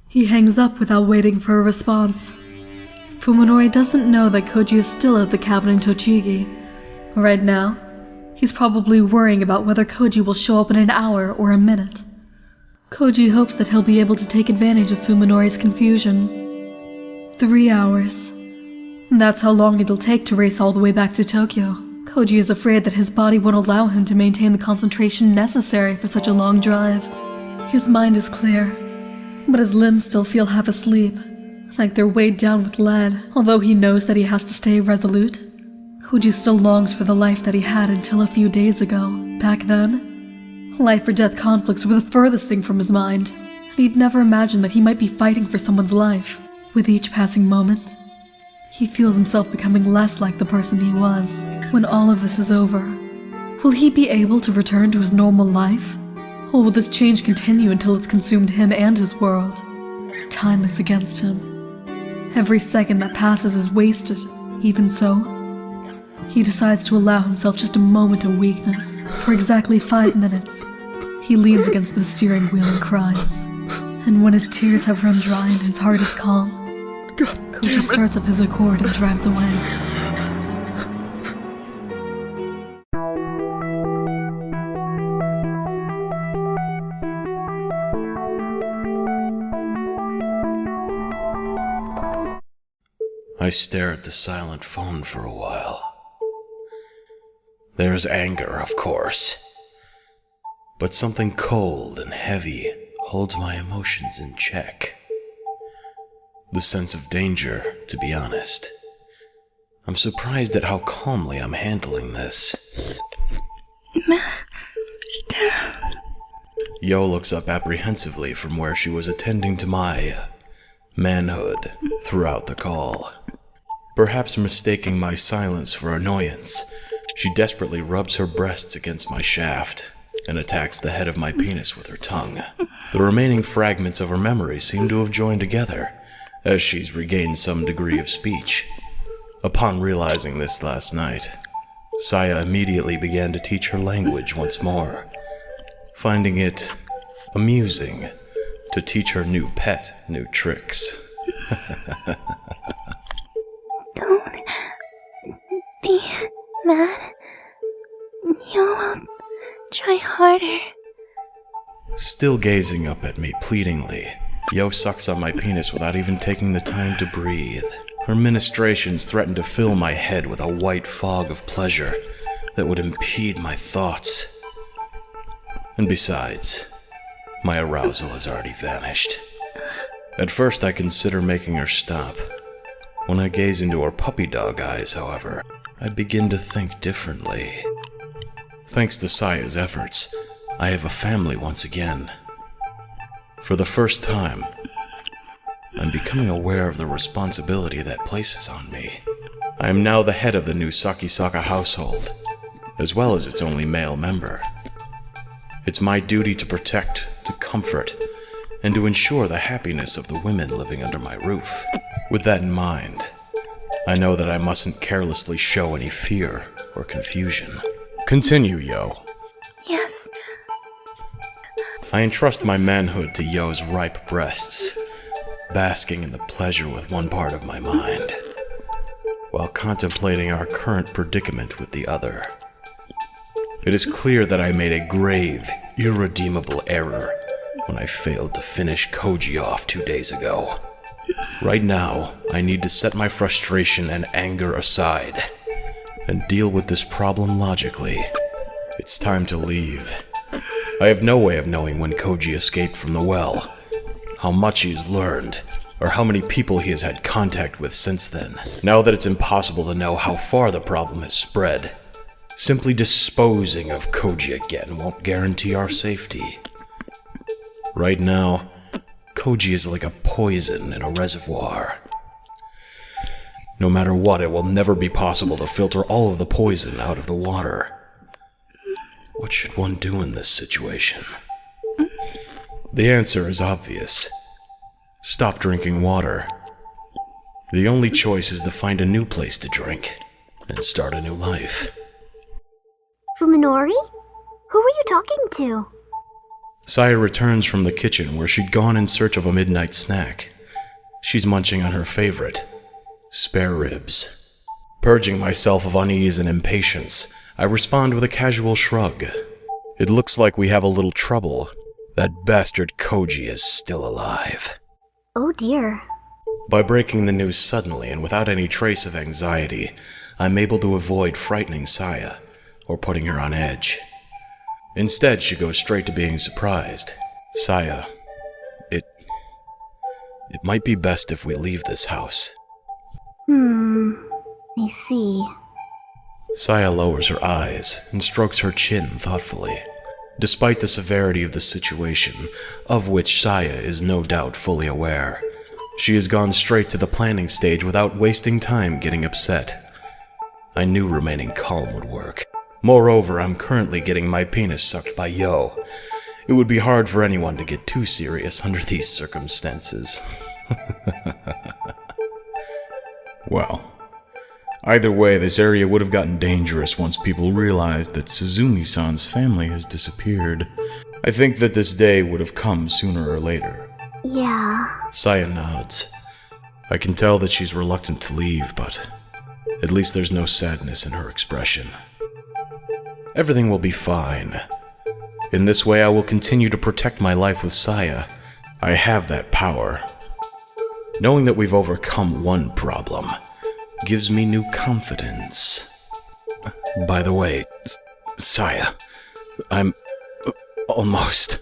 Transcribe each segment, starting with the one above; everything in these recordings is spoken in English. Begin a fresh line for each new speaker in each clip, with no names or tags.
He hangs up without waiting for a response. Fuminori doesn't know that Kouji is still at the cabin in Tochigi. Right now, he's probably worrying about whether Kouji will show up in an hour or a minute. Kouji hopes that he'll be able to take advantage of Fuminori's confusion. 3 hours. That's how long it'll take to race all the way back to Tokyo. Kouji is afraid that his body won't allow him to maintain the concentration necessary for such a long drive. His mind is clear, but his limbs still feel half asleep, like they're weighed down with lead. Although he knows that he has to stay resolute, Kouji still longs for the life that he had until a few days ago. Back then, life or death conflicts were the furthest thing from his mind, and he'd never imagined that he might be fighting for someone's life. With each passing moment, he feels himself becoming less like the person he was. When all of this is over, will he be able to return to his normal life? Or will this change continue until it's consumed him and his world? Time is against him. Every second that passes is wasted. Even so, he decides to allow himself just a moment of weakness. For exactly 5 minutes, he leans against the steering wheel and cries. And when his tears have run dry and his heart is calm, Kouji starts up his Accord and drives away.
I stare at the silent phone for a while. There's anger, of course, but something cold and heavy holds my emotions in check. The sense of danger, to be honest. I'm surprised at how calmly I'm handling this. Yo looks up apprehensively from where she was attending to my manhood throughout the call. Perhaps mistaking my silence for annoyance, she desperately rubs her breasts against my shaft and attacks the head of my penis with her tongue. The remaining fragments of her memory seem to have joined together, as she's regained some degree of speech. Upon realizing this last night, Saya immediately began to teach her language once more, finding it amusing to teach her new pet new tricks.
Don't be mad. You will try harder.
Still gazing up at me pleadingly, Yo sucks on my penis without even taking the time to breathe. Her ministrations threaten to fill my head with a white fog of pleasure that would impede my thoughts. And besides, my arousal has already vanished. At first I consider making her stop. When I gaze into her puppy dog eyes, however, I begin to think differently. Thanks to Saya's efforts, I have a family once again. For the first time, I'm becoming aware of the responsibility that places on me. I am now the head of the new Sakisaka household, as well as its only male member. It's my duty to protect, to comfort, and to ensure the happiness of the women living under my roof. With that in mind, I know that I mustn't carelessly show any fear or confusion. Continue, Yo.
Yes.
I entrust my manhood to Yo's ripe breasts, basking in the pleasure with one part of my mind, while contemplating our current predicament with the other. It is clear that I made a grave, irredeemable error when I failed to finish Kouji off 2 days ago. Right now, I need to set my frustration and anger aside and deal with this problem logically. It's time to leave. I have no way of knowing when Kouji escaped from the well, how much he has learned, or how many people he has had contact with since then. Now that it's impossible to know how far the problem has spread, simply disposing of Kouji again won't guarantee our safety. Right now, Kouji is like a poison in a reservoir. No matter what, it will never be possible to filter all of the poison out of the water. What should one do in this situation? The answer is obvious. Stop drinking water. The only choice is to find a new place to drink and start a new life.
Fuminori? Who were you talking to?
Saya returns from the kitchen where she'd gone in search of a midnight snack. She's munching on her favorite, spare ribs. Purging myself of unease and impatience, I respond with a casual shrug. It looks like we have a little trouble. That bastard Kouji is still alive.
Oh dear.
By breaking the news suddenly and without any trace of anxiety, I'm able to avoid frightening Saya or putting her on edge. Instead, she goes straight to being surprised. Saya, it might be best if we leave this house.
I see.
Saya lowers her eyes and strokes her chin thoughtfully. Despite the severity of the situation, of which Saya is no doubt fully aware, she has gone straight to the planning stage without wasting time getting upset. I knew remaining calm would work. Moreover, I'm currently getting my penis sucked by Yo. It would be hard for anyone to get too serious under these circumstances.
Well, either way, this area would have gotten dangerous once people realized that Suzumi-san's family has disappeared. I think that this day would have come sooner or later.
Yeah.
Saya nods. I can tell that she's reluctant to leave, but at least there's no sadness in her expression. Everything will be fine. In this way, I will continue to protect my life with Saya. I have that power. Knowing that we've overcome one problem gives me new confidence. By the way, Saya, I'm almost...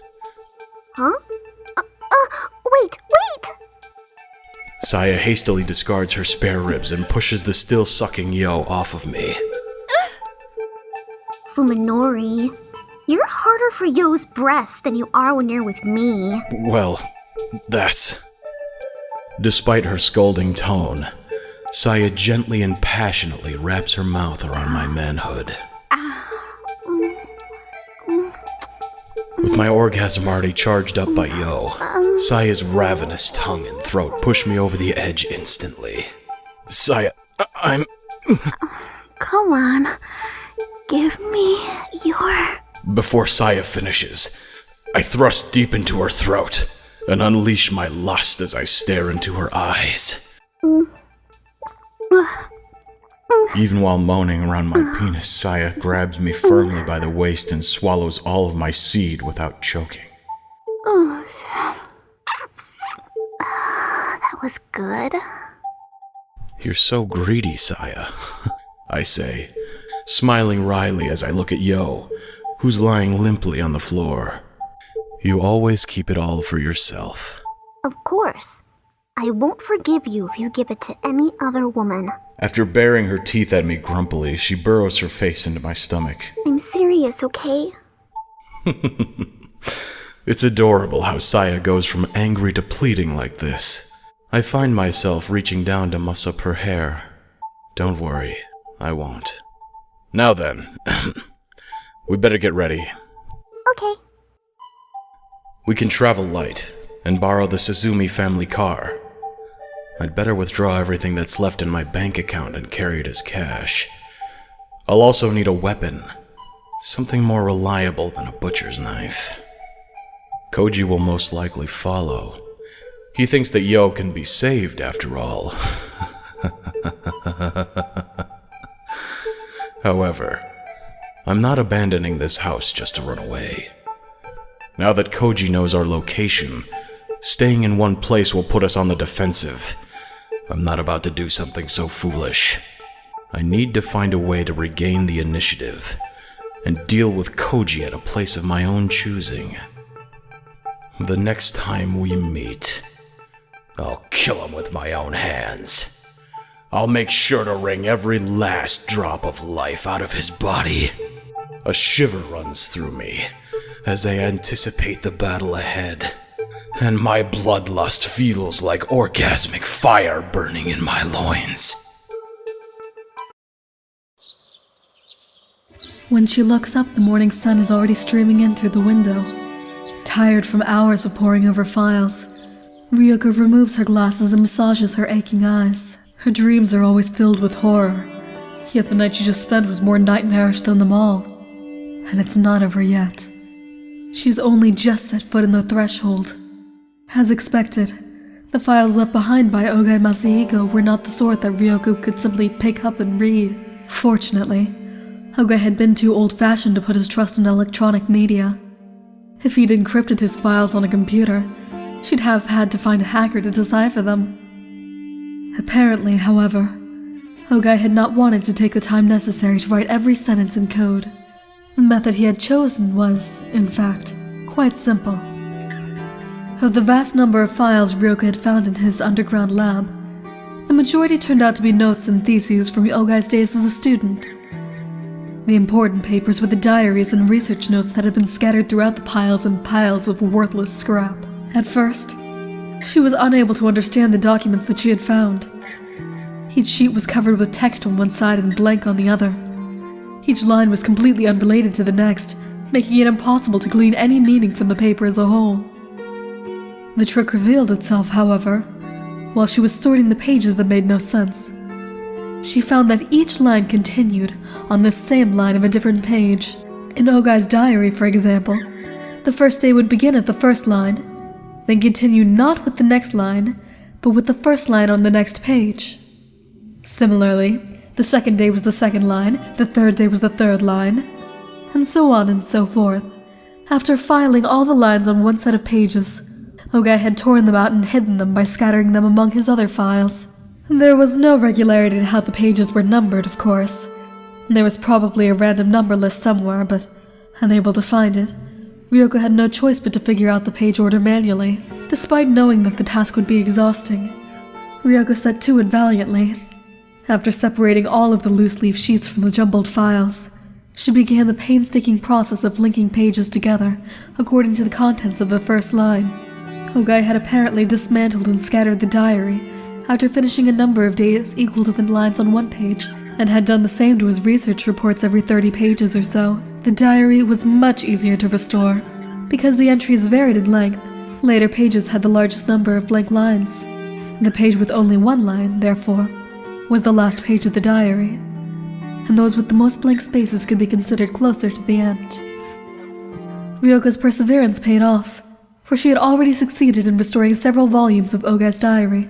Huh? Wait!
Saya hastily discards her spare ribs and pushes the still sucking Yo off of me.
Fuminori, you're harder for Yo's breasts than you are when you're with me.
Well, that's... Despite her scolding tone, Saya gently and passionately wraps her mouth around my manhood. With my orgasm already charged up by Yo, Saya's ravenous tongue and throat push me over the edge instantly. Saya, I'm...
Come on. Give me your...
Before Saya finishes, I thrust deep into her throat and unleash my lust as I stare into her eyes.
Even while moaning around my penis, Saya grabs me firmly by the waist and swallows all of my seed without choking.
That was good.
You're so greedy, Saya, I say, smiling wryly as I look at Yo, who's lying limply on the floor. You always keep it all for yourself.
Of course. I won't forgive you if you give it to any other woman.
After baring her teeth at me grumpily, she burrows her face into my stomach.
I'm serious, okay?
It's adorable how Saya goes from angry to pleading like this. I find myself reaching down to muss up her hair. Don't worry, I won't. Now then, we better get ready.
Okay.
We can travel light and borrow the Suzumi family car. I'd better withdraw everything that's left in my bank account and carry it as cash. I'll also need a weapon, something more reliable than a butcher's knife. Kouji will most likely follow. He thinks that Yo can be saved after all. However, I'm not abandoning this house just to run away. Now that Kouji knows our location, staying in one place will put us on the defensive. I'm not about to do something so foolish. I need to find a way to regain the initiative and deal with Kouji at a place of my own choosing. The next time we meet, I'll kill him with my own hands. I'll make sure to wring every last drop of life out of his body. A shiver runs through me as I anticipate the battle ahead, and my bloodlust feels like orgasmic fire burning in my loins.
When she looks up, the morning sun is already streaming in through the window. Tired from hours of poring over files, Ryouko removes her glasses and massages her aching eyes. Her dreams are always filled with horror, yet the night she just spent was more nightmarish than them all. And it's not over yet. She's only just set foot in the threshold. As expected, the files left behind by Ougai Masahiko were not the sort that Ryouko could simply pick up and read. Fortunately, Ougai had been too old-fashioned to put his trust in electronic media. If he'd encrypted his files on a computer, she'd have had to find a hacker to decipher them. Apparently, however, Ougai had not wanted to take the time necessary to write every sentence in code. The method he had chosen was, in fact, quite simple. Of the vast number of files Ryouko had found in his underground lab, the majority turned out to be notes and theses from Ougai's days as a student. The important papers were the diaries and research notes that had been scattered throughout the piles and piles of worthless scrap. At first, she was unable to understand the documents that she had found. Each sheet was covered with text on one side and blank on the other. Each line was completely unrelated to the next, making it impossible to glean any meaning from the paper as a whole. The trick revealed itself, however, while she was sorting the pages that made no sense. She found that each line continued on the same line of a different page. In Ougai's diary, for example, the first day would begin at the first line, then continue not with the next line, but with the first line on the next page. Similarly, the second day was the second line, the third day was the third line, and so on and so forth. After filing all the lines on one set of pages, Ougai had torn them out and hidden them by scattering them among his other files. There was no regularity in how the pages were numbered, of course. There was probably a random number list somewhere, but, unable to find it, Ryouko had no choice but to figure out the page order manually. Despite knowing that the task would be exhausting, Ryouko set to it valiantly. After separating all of the loose-leaf sheets from the jumbled files, she began the painstaking process of linking pages together according to the contents of the first line. Ougai had apparently dismantled and scattered the diary after finishing a number of days equal to the lines on one page, and had done the same to his research reports every 30 pages or so. The diary was much easier to restore. Because the entries varied in length, later pages had the largest number of blank lines. The page with only one line, therefore, was the last page of the diary, and those with the most blank spaces could be considered closer to the end. Ryouko's perseverance paid off, for she had already succeeded in restoring several volumes of Ougai's diary.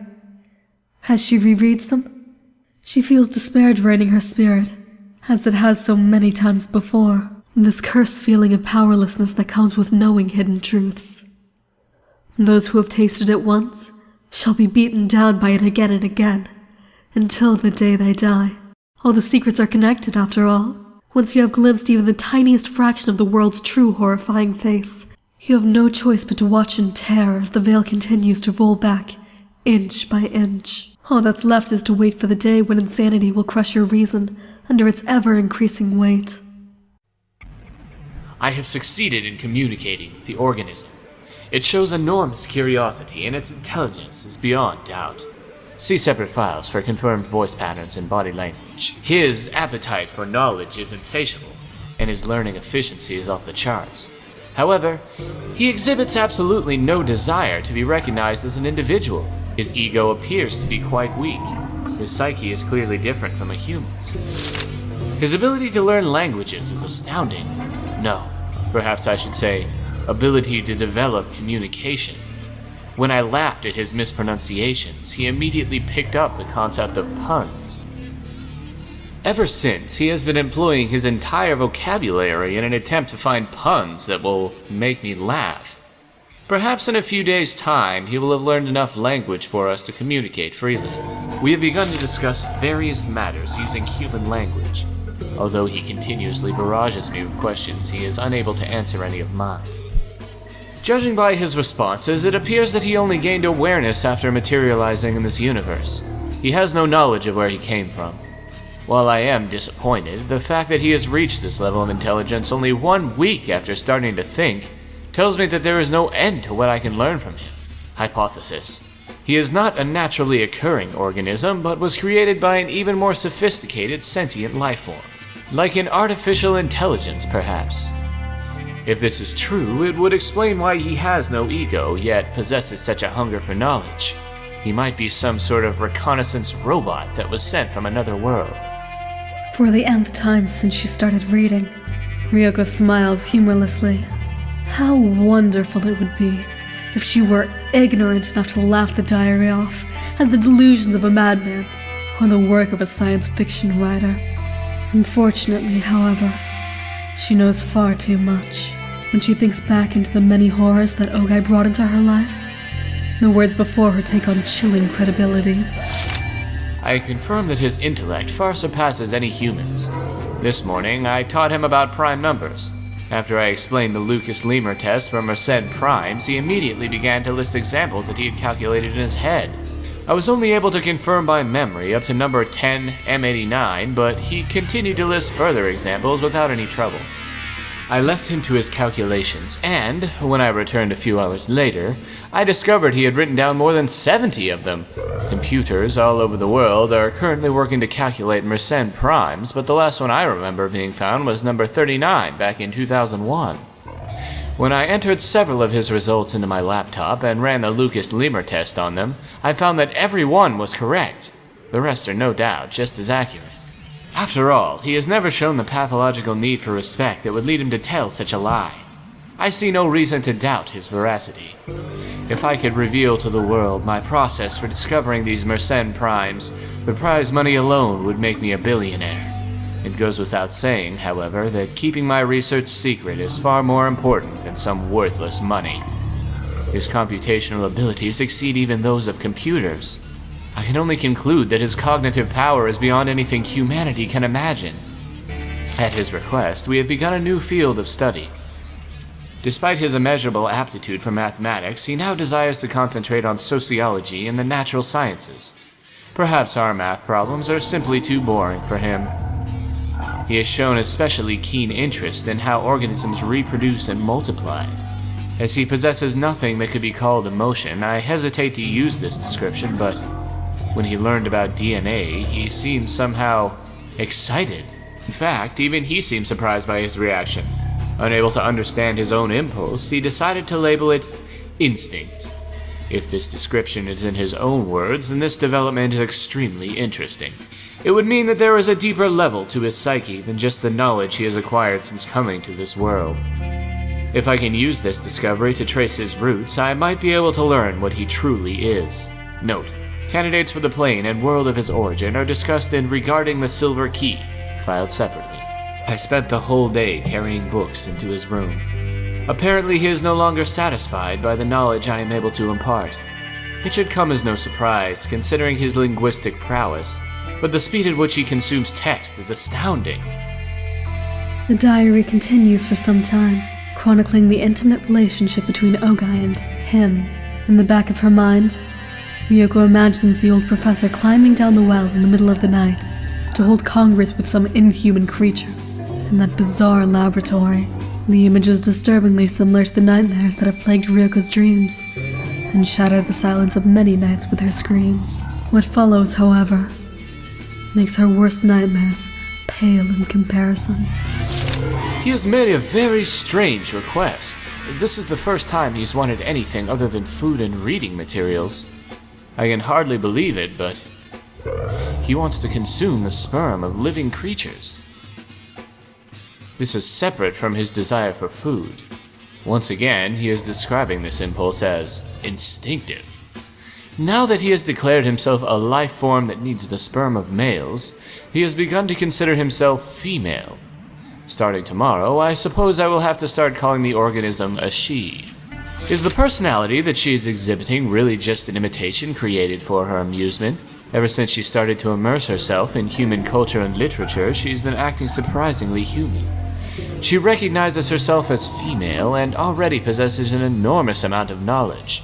As she rereads them, she feels despair draining her spirit, as it has so many times before. This cursed feeling of powerlessness that comes with knowing hidden truths. Those who have tasted it once shall be beaten down by it again and again, until the day they die. All the secrets are connected, after all. Once you have glimpsed even the tiniest fraction of the world's true horrifying face, you have no choice but to watch in terror as the veil continues to roll back, inch by inch. All that's left is to wait for the day when insanity will crush your reason under its ever-increasing weight.
I have succeeded in communicating with the organism. It shows enormous curiosity, and its intelligence is beyond doubt. See separate files for confirmed voice patterns and body language. His appetite for knowledge is insatiable, and his learning efficiency is off the charts. However, he exhibits absolutely no desire to be recognized as an individual. His ego appears to be quite weak. His psyche is clearly different from a human's. His ability to learn languages is astounding. No, perhaps I should say, ability to develop communication. When I laughed at his mispronunciations, he immediately picked up the concept of puns. Ever since, he has been employing his entire vocabulary in an attempt to find puns that will make me laugh. Perhaps in a few days' time, he will have learned enough language for us to communicate freely. We have begun to discuss various matters using human language. Although he continuously barrages me with questions, he is unable to answer any of mine. Judging by his responses, it appears that he only gained awareness after materializing in this universe. He has no knowledge of where he came from. While I am disappointed, the fact that he has reached this level of intelligence only 1 week after starting to think tells me that there is no end to what I can learn from him. Hypothesis: he is not a naturally occurring organism, but was created by an even more sophisticated sentient life form. Like an artificial intelligence, perhaps. If this is true, it would explain why he has no ego, yet possesses such a hunger for knowledge. He might be some sort of reconnaissance robot that was sent from another world.
For the nth time since she started reading, Ryouko smiles humorlessly. How wonderful it would be if she were ignorant enough to laugh the diary off as the delusions of a madman or the work of a science fiction writer. Unfortunately, however, she knows far too much. When she thinks back into the many horrors that Ougai brought into her life, the words before her take on chilling credibility.
I confirm that his intellect far surpasses any human's. This morning, I taught him about prime numbers. After I explained the Lucas-Lemur test for Mersenne primes, he immediately began to list examples that he had calculated in his head. I was only able to confirm by memory up to number 10 M89, but he continued to list further examples without any trouble. I left him to his calculations, and when I returned a few hours later, I discovered he had written down more than 70 of them. Computers all over the world are currently working to calculate Mersenne primes, but the last one I remember being found was number 39 back in 2001. When I entered several of his results into my laptop and ran the Lucas-Lemur test on them, I found that every one was correct. The rest are no doubt just as accurate. After all, he has never shown the pathological need for respect that would lead him to tell such a lie. I see no reason to doubt his veracity. If I could reveal to the world my process for discovering these Mersenne primes, the prize money alone would make me a billionaire. It goes without saying, however, that keeping my research secret is far more important than some worthless money. His computational abilities exceed even those of computers. I can only conclude that his cognitive power is beyond anything humanity can imagine. At his request, we have begun a new field of study. Despite his immeasurable aptitude for mathematics, he now desires to concentrate on sociology and the natural sciences. Perhaps our math problems are simply too boring for him. He has shown especially keen interest in how organisms reproduce and multiply. As he possesses nothing that could be called emotion, I hesitate to use this description, but when he learned about DNA, he seemed somehow excited. In fact, even he seemed surprised by his reaction. Unable to understand his own impulse, he decided to label it instinct. If this description is in his own words, then this development is extremely interesting. It would mean that there is a deeper level to his psyche than just the knowledge he has acquired since coming to this world. If I can use this discovery to trace his roots, I might be able to learn what he truly is. Note: candidates for the plane and world of his origin are discussed in Regarding the Silver Key, filed separately. I spent the whole day carrying books into his room. Apparently he is no longer satisfied by the knowledge I am able to impart. It should come as no surprise, considering his linguistic prowess, but the speed at which he consumes text is astounding.
The diary continues for some time, chronicling the intimate relationship between Ougai and him. In the back of her mind, Ryouko imagines the old professor climbing down the well in the middle of the night to hold congress with some inhuman creature in that bizarre laboratory. The image is disturbingly similar to the nightmares that have plagued Ryuko's dreams and shattered the silence of many nights with her screams. What follows, however, makes her worst nightmares pale in comparison.
He has made a very strange request. This is the first time he's wanted anything other than food and reading materials. I can hardly believe it, but he wants to consume the sperm of living creatures. This is separate from his desire for food. Once again, he is describing this impulse as instinctive. Now that he has declared himself a life form that needs the sperm of males, he has begun to consider himself female. Starting tomorrow, I suppose I will have to start calling the organism a she. Is the personality that she is exhibiting really just an imitation created for her amusement? Ever since she started to immerse herself in human culture and literature, she's been acting surprisingly human. She recognizes herself as female and already possesses an enormous amount of knowledge.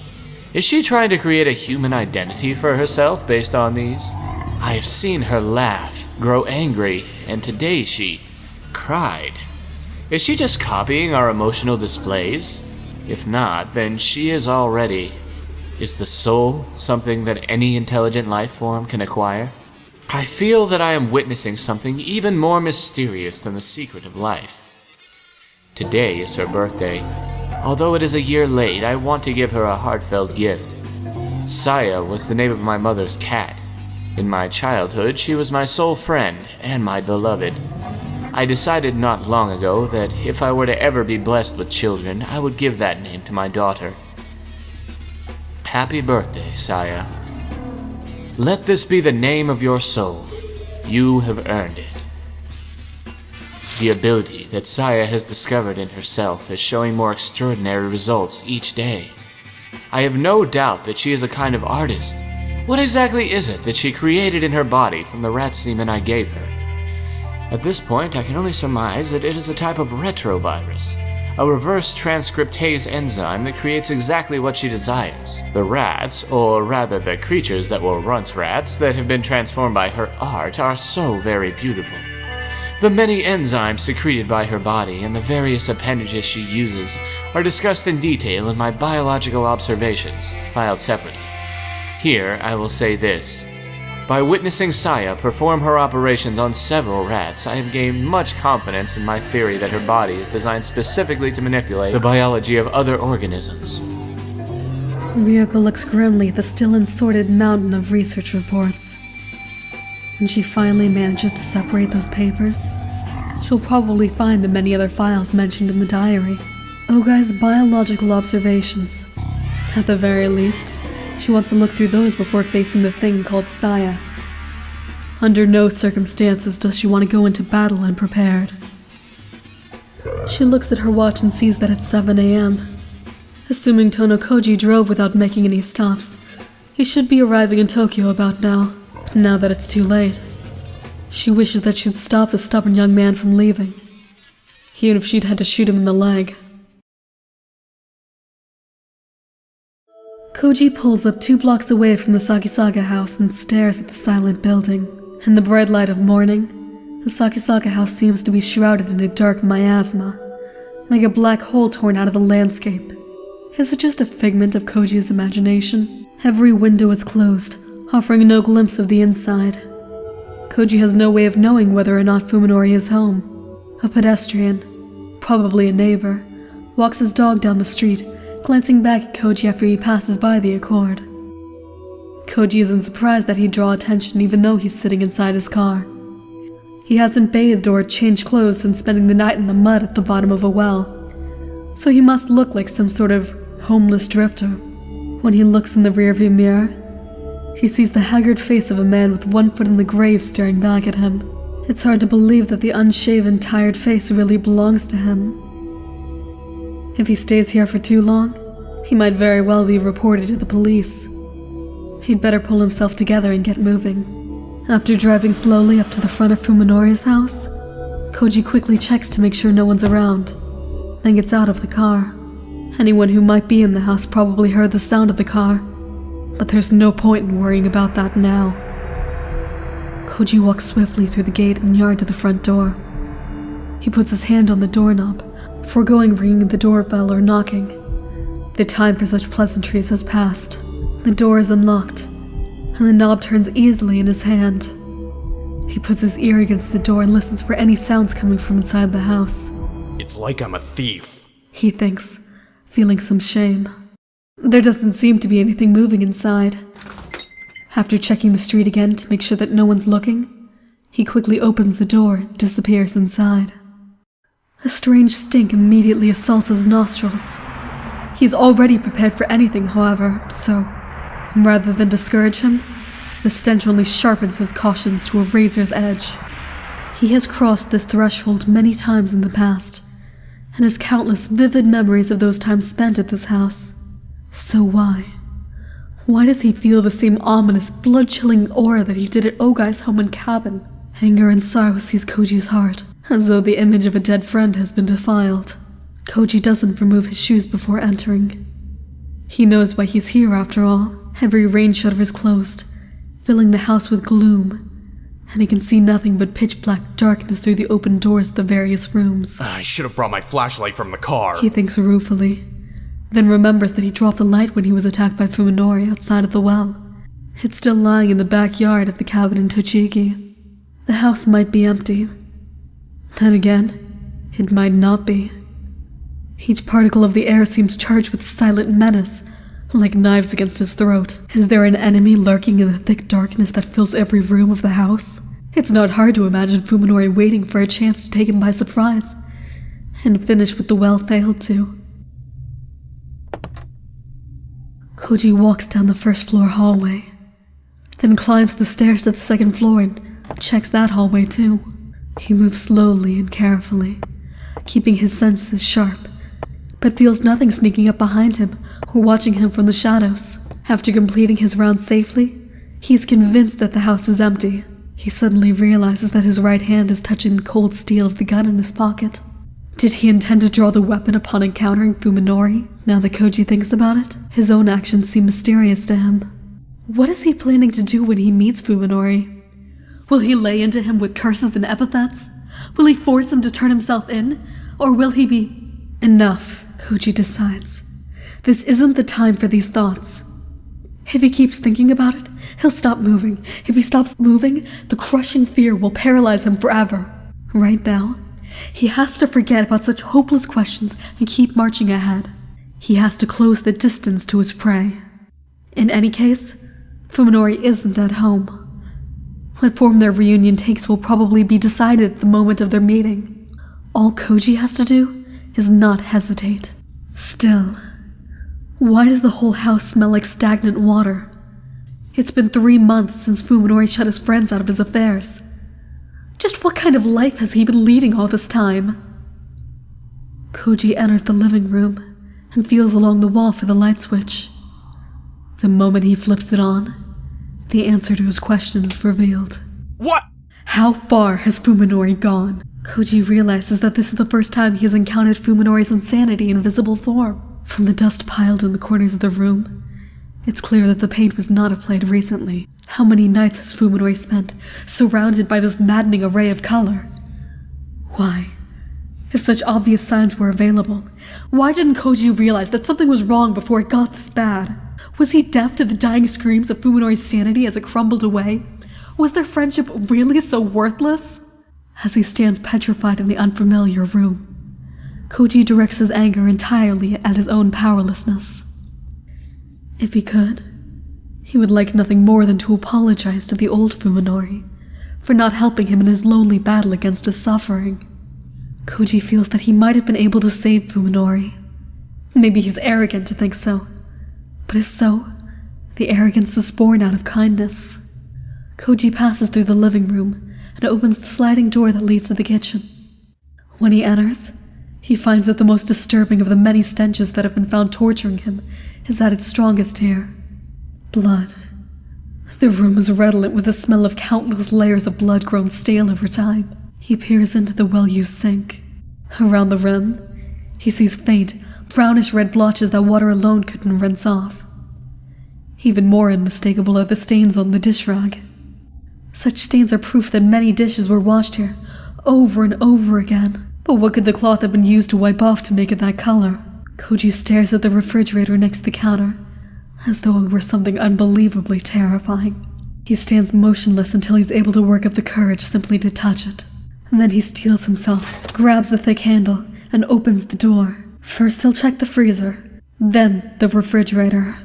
Is she trying to create a human identity for herself based on these? I have seen her laugh, grow angry, and today she cried. Is she just copying our emotional displays? If not, then she is already. Is the soul something that any intelligent life form can acquire? I feel that I am witnessing something even more mysterious than the secret of life. Today is her birthday. Although it is a year late, I want to give her a heartfelt gift. Saya was the name of my mother's cat. In my childhood, she was my sole friend and my beloved. I decided not long ago that if I were to ever be blessed with children, I would give that name to my daughter. Happy birthday, Saya. Let this be the name of your soul. You have earned it. The ability that Saya has discovered in herself is showing more extraordinary results each day. I have no doubt that she is a kind of artist. What exactly is it that she created in her body from the rat semen I gave her? At this point, I can only surmise that it is a type of retrovirus, a reverse transcriptase enzyme that creates exactly what she desires. The rats, or rather the creatures that were once rats that have been transformed by her art, are so very beautiful. The many enzymes secreted by her body and the various appendages she uses are discussed in detail in my biological observations, filed separately. Here, I will say this. By witnessing Saya perform her operations on several rats, I have gained much confidence in my theory that her body is designed specifically to manipulate the biology of other organisms.
Ryouko looks grimly at the still unsorted mountain of research reports. When she finally manages to separate those papers, she'll probably find the many other files mentioned in the diary. Ougai's biological observations. At the very least, she wants to look through those before facing the thing called Saya. Under no circumstances does she want to go into battle unprepared. She looks at her watch and sees that it's 7 a.m. Assuming Tonokoji drove without making any stops, he should be arriving in Tokyo about now. Now that it's too late, she wishes that she'd stop the stubborn young man from leaving, even if she'd had to shoot him in the leg. Kouji pulls up 2 blocks away from the Sakisaga house and stares at the silent building. In the bright light of morning, the Sakisaga house seems to be shrouded in a dark miasma, like a black hole torn out of the landscape. Is it just a figment of Koji's imagination? Every window is closed, offering no glimpse of the inside. Kouji has no way of knowing whether or not Fuminori is home. A pedestrian, probably a neighbor, walks his dog down the street, glancing back at Kouji after he passes by the Accord. Kouji isn't surprised that he'd draw attention even though he's sitting inside his car. He hasn't bathed or changed clothes since spending the night in the mud at the bottom of a well, so he must look like some sort of homeless drifter. When he looks in the rearview mirror, he sees the haggard face of a man with 1 foot in the grave staring back at him. It's hard to believe that the unshaven, tired face really belongs to him. If he stays here for too long, he might very well be reported to the police. He'd better pull himself together and get moving. After driving slowly up to the front of Fuminori's house, Kouji quickly checks to make sure no one's around, then gets out of the car. Anyone who might be in the house probably heard the sound of the car, but there's no point in worrying about that now. Kouji walks swiftly through the gate and yard to the front door. He puts his hand on the doorknob, foregoing ringing the doorbell or knocking. The time for such pleasantries has passed. The door is unlocked, and the knob turns easily in his hand. He puts his ear against the door and listens for any sounds coming from inside the house.
It's like I'm a thief,
he thinks, feeling some shame. There doesn't seem to be anything moving inside. After checking the street again to make sure that no one's looking, he quickly opens the door and disappears inside. A strange stink immediately assaults his nostrils. He's already prepared for anything, however, so, rather than discourage him, the stench only sharpens his cautions to a razor's edge. He has crossed this threshold many times in the past, and has countless vivid memories of those times spent at this house. So why? Why does he feel the same ominous, blood-chilling aura that he did at Ougai's home and cabin? Anger and sorrow seize Koji's heart, as though the image of a dead friend has been defiled. Kouji doesn't remove his shoes before entering. He knows why he's here after all. Every rain shutter is closed, filling the house with gloom, and he can see nothing but pitch-black darkness through the open doors of the various rooms.
I should have brought my flashlight from the car.
He thinks ruefully, then remembers that he dropped the light when he was attacked by Fuminori outside of the well. It's still lying in the backyard of the cabin in Tochigi. The house might be empty. Then again, it might not be. Each particle of the air seems charged with silent menace, like knives against his throat. Is there an enemy lurking in the thick darkness that fills every room of the house? It's not hard to imagine Fuminori waiting for a chance to take him by surprise, and finish with the well-failed too. Kouji walks down the first-floor hallway, then climbs the stairs to the second floor and checks that hallway too. He moves slowly and carefully, keeping his senses sharp, but feels nothing sneaking up behind him or watching him from the shadows. After completing his round safely, he is convinced that the house is empty. He suddenly realizes that his right hand is touching the cold steel of the gun in his pocket. Did he intend to draw the weapon upon encountering Fuminori? Now that Kouji thinks about it, his own actions seem mysterious to him. What is he planning to do when he meets Fuminori? Will he lay into him with curses and epithets? Will he force him to turn himself in? Or will he be... Enough, Kouji decides. This isn't the time for these thoughts. If he keeps thinking about it, he'll stop moving. If he stops moving, the crushing fear will paralyze him forever. Right now, he has to forget about such hopeless questions and keep marching ahead. He has to close the distance to his prey. In any case, Fuminori isn't at home. What form their reunion takes will probably be decided at the moment of their meeting. All Kouji has to do is not hesitate. Still, why does the whole house smell like stagnant water? It's been 3 months since Fuminori shut his friends out of his affairs. Just what kind of life has he been leading all this time? Kouji enters the living room and feels along the wall for the light switch. The moment he flips it on, the answer to his question is revealed.
What?
How far has Fuminori gone? Kouji realizes that this is the first time he has encountered Fuminori's insanity in visible form. From the dust piled in the corners of the room, it's clear that the paint was not applied recently. How many nights has Fuminori spent surrounded by this maddening array of color? Why? If such obvious signs were available, why didn't Kouji realize that something was wrong before it got this bad? Was he deaf to the dying screams of Fuminori's sanity as it crumbled away? Was their friendship really so worthless? As he stands petrified in the unfamiliar room, Kouji directs his anger entirely at his own powerlessness. If he could, he would like nothing more than to apologize to the old Fuminori for not helping him in his lonely battle against his suffering. Kouji feels that he might have been able to save Fuminori. Maybe he's arrogant to think so, but if so, the arrogance was born out of kindness. Kouji passes through the living room and opens the sliding door that leads to the kitchen. When he enters, he finds that the most disturbing of the many stenches that have been found torturing him is at its strongest here. Blood. The room is redolent with the smell of countless layers of blood grown stale over time. He peers into the well-used sink. Around the rim, he sees faint, brownish-red blotches that water alone couldn't rinse off. Even more unmistakable are the stains on the dish rag. Such stains are proof that many dishes were washed here, over and over again. But what could the cloth have been used to wipe off to make it that color? Kouji stares at the refrigerator next to the counter, as though it were something unbelievably terrifying. He stands motionless until he's able to work up the courage simply to touch it. And then he steels himself, grabs the thick handle, and opens the door. First he'll check the freezer, then the refrigerator.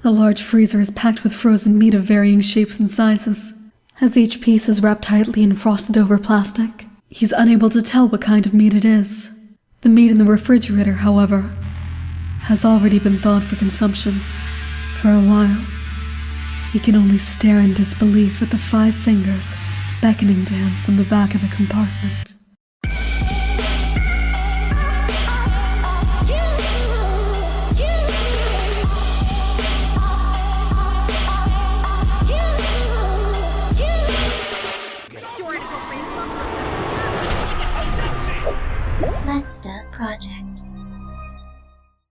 The large freezer is packed with frozen meat of varying shapes and sizes. As each piece is wrapped tightly in frosted over plastic, he's unable to tell what kind of meat it is. The meat in the refrigerator, however, has already been thawed for consumption. For a while, he can only stare in disbelief at the 5 fingers beckoning to him from the back of the compartment.
Let's Start Project.